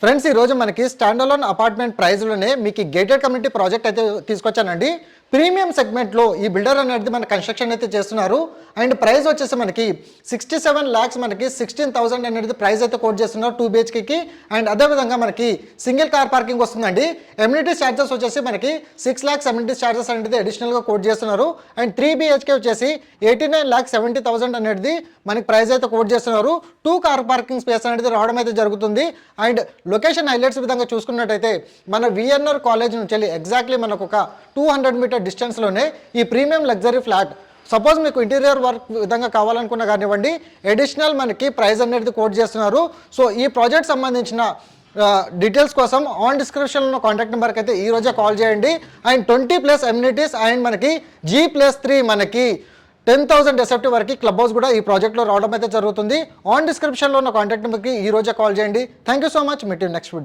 Friends, ఈరోజు మనకి standalone apartment ప్రైస్లోనే మీకు గేటెడ్ కమ్యూనిటీ ప్రాజెక్ట్ అయితే తీసుకొచ్చానండి. ప్రీమియం సెగ్మెంట్లో ఈ బిల్డర్ అనేది మన కన్స్ట్రక్షన్ అయితే చేస్తున్నారు. అండ్ ప్రైస్ వచ్చేసి మనకి 67 lakhs, మనకి 16,000 అనేది ప్రైస్ అయితే కోట్ చేస్తున్నారు 2 BHKకి. అండ్ అదేవిధంగా మనకి సింగిల్ కార్ పార్కింగ్ వస్తుందండి. ఎమ్యూనిటీ ఛార్జెస్ వచ్చేసి మనకి 6 lakhs ఎమ్యూనిటీ ఛార్జెస్ అనేది అడిషనల్గా కోట్ చేస్తున్నారు. అండ్ 3 BHK వచ్చేసి 89,70,000 అనేది మనకి ప్రైస్ అయితే కోట్ చేస్తున్నారు. 2 కార్ పార్కింగ్ స్పేస్ అనేది రావడం అయితే జరుగుతుంది. అండ్ లొకేషన్ హైలైట్స్ విధంగా చూసుకున్నట్టయితే మన విఎన్ఆర్ కాలేజ్ నుంచి వెళ్ళి ఎగ్జాక్ట్లీ మనకు ఒక 200 మీటర్ డిస్టెన్స్లోనే ఈ ప్రీమియం లగ్జరీ ఫ్లాట్. సపోజ్ మీకు ఇంటీరియర్ వర్క్ విధంగా కావాలనుకున్నా కానివ్వండి, అడిషనల్ మనకి ప్రైస్ అనేది కోట్ చేస్తున్నారు. సో ఈ ప్రాజెక్ట్ సంబంధించిన డీటెయిల్స్ కోసం ఆన్ డిస్క్రిప్షన్లో కాంటాక్ట్ నెంబర్కి అయితే ఈ రోజే కాల్ చేయండి. అండ్ 20+ ఎమ్యూనిటీస్ అండ్ మనకి G+3 మనకి 10,000 SFT వరకు క్లబ్ హౌస్ కూడా ఈ ప్రాజెక్ట్లో రావడం అయితే జరుగుతుంది. ఆన్ డిస్క్రిప్షన్లో ఉన్న కాంటాక్ట్ నెంబర్కి ఈ రోజే కాల్ చేయండి. Thank you so much. Meet you next video.